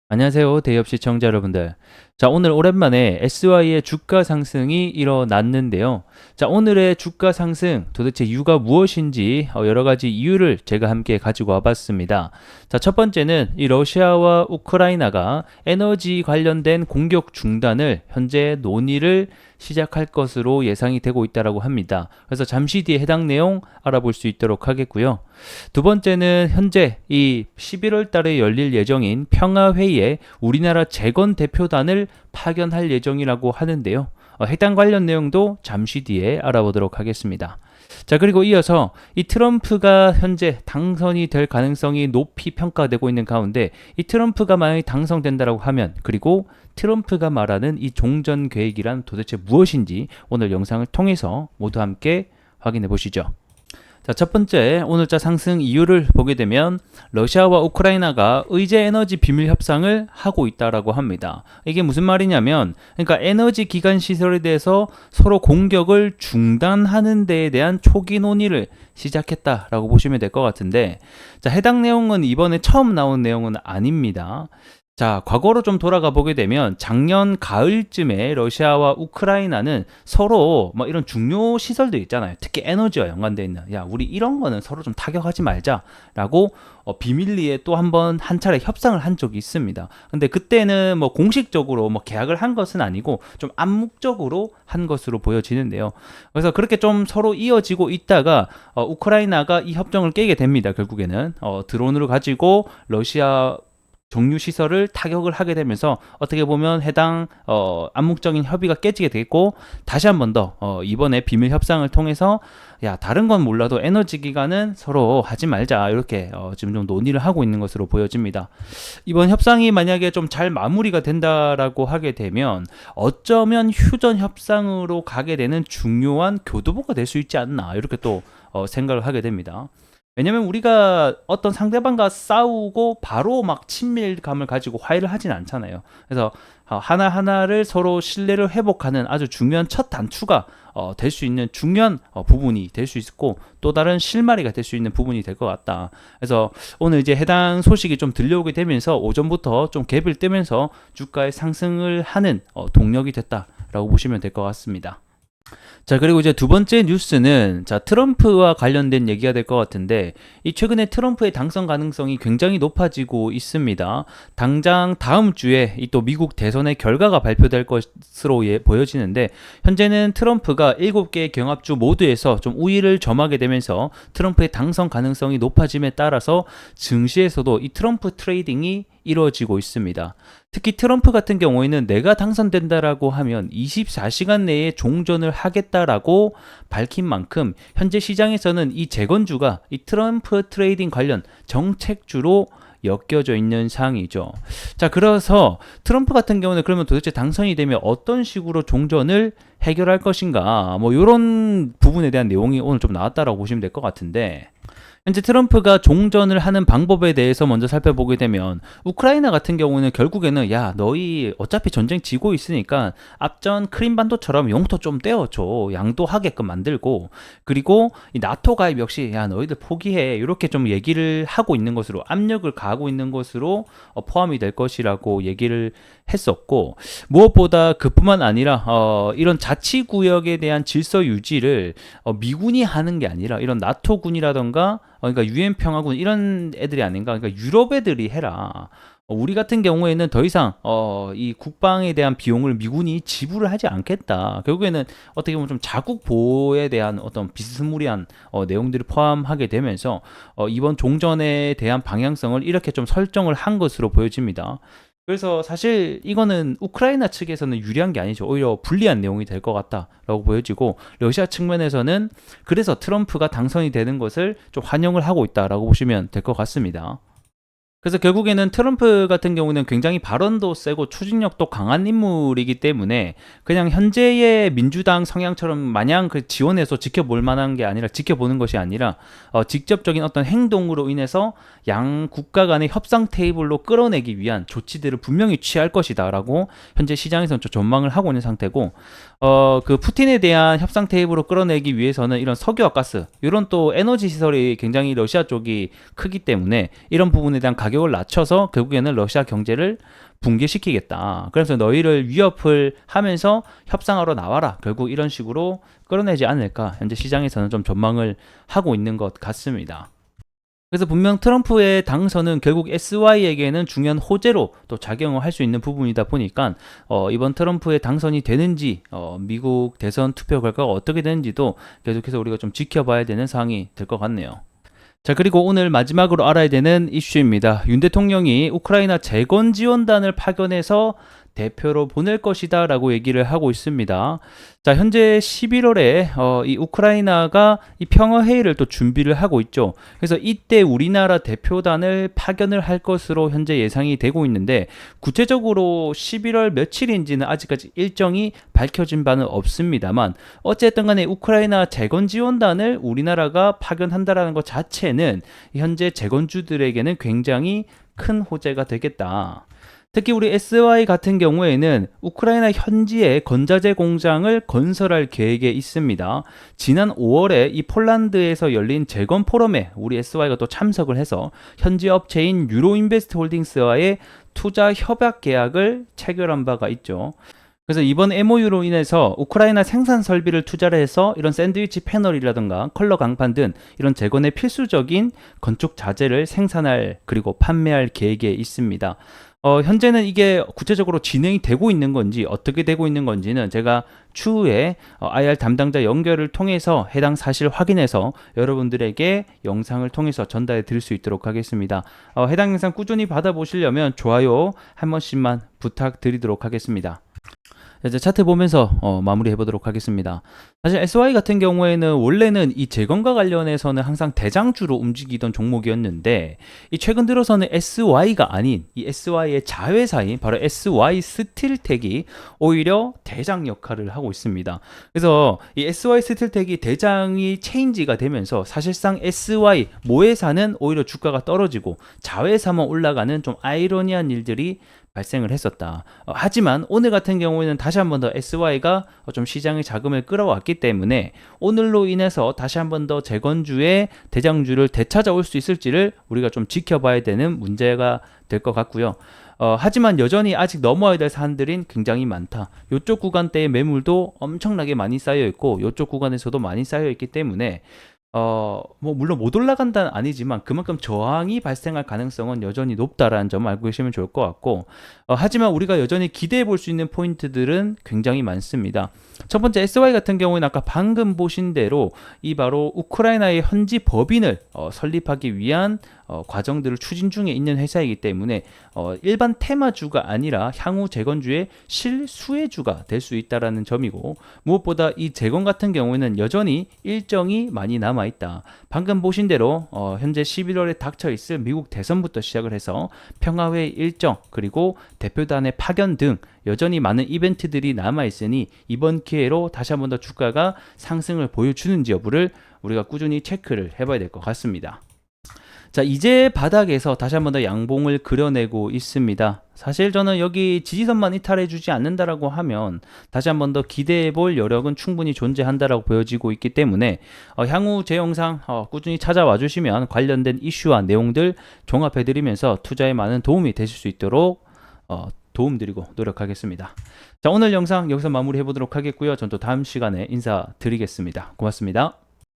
안녕하세요. 대기업 시청자 여러분들. 자, 오늘 오랜만에 SY의 주가 상승이 일어났는데요. 자, 오늘의 주가 상승 도대체 이유가 무엇인지 여러 가지 이유를 제가 함께 가지고 와봤습니다. 자, 첫 번째는 이 러시아와 우크라이나가 에너지 관련된 공격 중단을 현재 논의를 시작할 것으로 예상이 되고 있다고 합니다. 그래서 잠시 뒤에 해당 내용 알아볼 수 있도록 하겠고요. 두 번째는 현재 이 11월 달에 열릴 예정인 평화회의에 우리나라 재건 대표단을 파견할 예정이라고 하는데요. 해당 관련 내용도 잠시 뒤에 알아보도록 하겠습니다. 자, 그리고 이어서 이 트럼프가 현재 당선이 될 가능성이 높이 평가되고 있는 가운데 이 트럼프가 만약에 당선된다고 하면, 그리고 트럼프가 말하는 이 종전 계획이란 도대체 무엇인지 오늘 영상을 통해서 모두 함께 확인해 보시죠. 자, 첫 번째 오늘자 상승 이유를 보게 되면 러시아와 우크라이나가 의제 에너지 비밀 협상을 하고 있다라고 합니다. 이게 무슨 말이냐면, 그러니까 에너지 기관 시설에 대해서 서로 공격을 중단하는 데에 대한 초기 논의를 시작했다라고 보시면 될 것 같은데, 자, 해당 내용은 이번에 처음 나온 내용은 아닙니다. 자, 과거로 좀 돌아가 보게 되면 작년 가을쯤에 러시아와 우크라이나는 서로 뭐 이런 중요 시설들 있잖아요. 특히 에너지와 연관되어 있는, 야, 우리 이런 거는 서로 좀 타격하지 말자라고 비밀리에 또 한 차례 협상을 한 적이 있습니다. 근데 그때는 뭐 공식적으로 뭐 계약을 한 것은 아니고 좀 암묵적으로 한 것으로 보여지는데요. 그래서 그렇게 좀 서로 이어지고 있다가 우크라이나가 이 협정을 깨게 됩니다. 결국에는 드론을 가지고 러시아 정유 시설을 타격을 하게 되면서 어떻게 보면 해당 암묵적인 협의가 깨지게 되겠고, 다시 한 번 더 이번에 비밀 협상을 통해서, 야, 다른 건 몰라도 에너지 기관은 서로 하지 말자, 이렇게 지금 좀 논의를 하고 있는 것으로 보여집니다. 이번 협상이 만약에 좀 잘 마무리가 된다라고 하게 되면 어쩌면 휴전 협상으로 가게 되는 중요한 교두보가 될 수 있지 않나, 이렇게 또 생각을 하게 됩니다. 왜냐면 우리가 어떤 상대방과 싸우고 바로 막 친밀감을 가지고 화해를 하진 않잖아요. 그래서 하나하나를 서로 신뢰를 회복하는 아주 중요한 첫 단추가 될 수 있는 중요한 부분이 될 수 있고, 또 다른 실마리가 될 수 있는 부분이 될 것 같다. 그래서 오늘 이제 해당 소식이 좀 들려오게 되면서 오전부터 좀 갭을 뜨면서 주가의 상승을 하는 동력이 됐다라고 보시면 될 것 같습니다. 자, 그리고 이제 두 번째 뉴스는, 자, 트럼프와 관련된 얘기가 될 것 같은데, 이 최근에 트럼프의 당선 가능성이 굉장히 높아지고 있습니다. 당장 다음 주에 이 또 미국 대선의 결과가 발표될 것으로 보여지는데, 현재는 트럼프가 7개의 경합주 모두에서 좀 우위를 점하게 되면서 트럼프의 당선 가능성이 높아짐에 따라서 증시에서도 이 트럼프 트레이딩이 이루어지고 있습니다. 특히 트럼프 같은 경우에는 내가 당선된다라고 하면 24시간 내에 종전을 하겠다라고 밝힌 만큼 현재 시장에서는 이 재건주가 이 트럼프 트레이딩 관련 정책주로 엮여져 있는 상황이죠. 자, 그래서 트럼프 같은 경우는 그러면 도대체 당선이 되면 어떤 식으로 종전을 해결할 것인가, 뭐 이런 부분에 대한 내용이 오늘 좀 나왔다라고 보시면 될 것 같은데, 현재 트럼프가 종전을 하는 방법에 대해서 먼저 살펴보게 되면, 우크라이나 같은 경우는 결국에는, 야, 너희 어차피 전쟁 지고 있으니까 앞전 크림반도처럼 용토 좀 떼어줘, 양도하게끔 만들고, 그리고 이 나토 가입 역시, 야, 너희들 포기해, 이렇게 좀 얘기를 하고 있는 것으로, 압력을 가하고 있는 것으로 포함이 될 것이라고 얘기를 했었고, 무엇보다 그뿐만 아니라 이런 자치구역에 대한 질서 유지를 미군이 하는 게 아니라 이런 나토군이라던가 그러니까 유엔 평화군 이런 애들이 아닌가, 그러니까 유럽 애들이 해라. 우리 같은 경우에는 더 이상 이 국방에 대한 비용을 미군이 지불을 하지 않겠다. 결국에는 어떻게 보면 좀 자국 보호에 대한 어떤 비스무리한 내용들을 포함하게 되면서 이번 종전에 대한 방향성을 이렇게 좀 설정을 한 것으로 보여집니다. 그래서 사실 이거는 우크라이나 측에서는 유리한 게 아니죠. 오히려 불리한 내용이 될 것 같다라고 보여지고, 러시아 측면에서는 그래서 트럼프가 당선이 되는 것을 좀 환영을 하고 있다라고 보시면 될 것 같습니다. 그래서 결국에는 트럼프 같은 경우는 굉장히 발언도 세고 추진력도 강한 인물이기 때문에 그냥 현재의 민주당 성향처럼 마냥 그 지원해서 지켜볼 만한 게 아니라, 지켜보는 것이 아니라 직접적인 어떤 행동으로 인해서 양 국가 간의 협상 테이블로 끌어내기 위한 조치들을 분명히 취할 것이다 라고 현재 시장에서는 좀 전망을 하고 있는 상태고, 그 푸틴에 대한 협상 테이블로 끌어내기 위해서는 이런 석유와 가스, 이런 또 에너지 시설이 굉장히 러시아 쪽이 크기 때문에 이런 부분에 대한 가격 가격을 낮춰서 결국에는 러시아 경제를 붕괴시키겠다. 그래서 너희를 위협을 하면서 협상하러 나와라. 결국 이런 식으로 끌어내지 않을까. 현재 시장에서는 좀 전망을 하고 있는 것 같습니다. 그래서 분명 트럼프의 당선은 결국 SY에게는 중요한 호재로 또 작용을 할 수 있는 부분이다 보니까 이번 트럼프의 당선이 되는지 미국 대선 투표 결과가 어떻게 되는지도 계속해서 우리가 좀 지켜봐야 되는 상황이 될 것 같네요. 자, 그리고 오늘 마지막으로 알아야 되는 이슈입니다. 윤 대통령이 우크라이나 재건 지원단을 파견해서 대표로 보낼 것이다 라고 얘기를 하고 있습니다. 자, 현재 11월에 이 우크라이나가 이 평화회의를 또 준비를 하고 있죠. 그래서 이때 우리나라 대표단을 파견을 할 것으로 현재 예상이 되고 있는데, 구체적으로 11월 며칠인지는 아직까지 일정이 밝혀진 바는 없습니다만, 어쨌든 간에 우크라이나 재건 지원단을 우리나라가 파견한다라는 것 자체는 현재 재건주들에게는 굉장히 큰 호재가 되겠다. 특히 우리 SY 같은 경우에는 우크라이나 현지에 건자재 공장을 건설할 계획에 있습니다. 지난 5월에 이 폴란드에서 열린 재건 포럼에 우리 SY가 또 참석을 해서 현지 업체인 유로인베스트 홀딩스와의 투자 협약 계약을 체결한 바가 있죠. 그래서 이번 MOU로 인해서 우크라이나 생산 설비를 투자를 해서 이런 샌드위치 패널이라든가 컬러 강판 등 이런 재건에 필수적인 건축 자재를 생산할 그리고 판매할 계획에 있습니다. 현재는 이게 구체적으로 진행이 되고 있는 건지 어떻게 되고 있는 건지는 제가 추후에 IR 담당자 연결을 통해서 해당 사실 확인해서 여러분들에게 영상을 통해서 전달해 드릴 수 있도록 하겠습니다. 해당 영상 꾸준히 받아보시려면 좋아요 한 번씩만 부탁드리도록 하겠습니다. 이제 차트 보면서 마무리해 보도록 하겠습니다. 사실 SY 같은 경우에는 원래는 이 재건과 관련해서는 항상 대장주로 움직이던 종목이었는데, 이 최근 들어서는 SY가 아닌 이 SY의 자회사인 바로 SY 스틸텍이 오히려 대장 역할을 하고 있습니다. 그래서 이 SY 스틸텍이 대장이 체인지가 되면서 사실상 SY 모회사는 오히려 주가가 떨어지고 자회사만 올라가는 좀 아이러니한 일들이 발생을 했었다. 하지만 오늘 같은 경우에는 다시 한 번 더 SY가 좀 시장의 자금을 끌어왔기 때문에 오늘로 인해서 다시 한 번 더 재건주의 대장주를 되찾아올 수 있을지를 우리가 좀 지켜봐야 되는 문제가 될 것 같고요. 하지만 여전히 아직 넘어야 될 산들인 굉장히 많다. 이쪽 구간대의 매물도 엄청나게 많이 쌓여 있고 이쪽 구간에서도 많이 쌓여 있기 때문에 물론 못 올라간다는 아니지만 그만큼 저항이 발생할 가능성은 여전히 높다라는 점 알고 계시면 좋을 것 같고, 하지만 우리가 여전히 기대해 볼 수 있는 포인트들은 굉장히 많습니다. 첫 번째 SY 같은 경우는 아까 방금 보신 대로 이 바로 우크라이나의 현지 법인을 설립하기 위한 과정들을 추진 중에 있는 회사이기 때문에 일반 테마주가 아니라 향후 재건주의 실수혜주가 될 수 있다라는 점이고, 무엇보다 이 재건 같은 경우에는 여전히 일정이 많이 남아 있다. 방금 보신 대로 현재 11월에 닥쳐 있을 미국 대선부터 시작을 해서 평화회의 일정 그리고 대표단의 파견 등 여전히 많은 이벤트들이 남아 있으니 이번 기회로 다시 한 번 더 주가가 상승을 보여주는지 여부를 우리가 꾸준히 체크를 해봐야 될 것 같습니다. 자, 이제 바닥에서 다시 한 번 더 양봉을 그려내고 있습니다. 사실 저는 여기 지지선만 이탈해 주지 않는다라고 하면 다시 한 번 더 기대해 볼 여력은 충분히 존재한다라고 보여지고 있기 때문에 향후 제 영상 꾸준히 찾아와 주시면 관련된 이슈와 내용들 종합해 드리면서 투자에 많은 도움이 되실 수 있도록 도움드리고 노력하겠습니다. 자, 오늘 영상 여기서 마무리해 보도록 하겠고요. 전 또 다음 시간에 인사드리겠습니다. 고맙습니다.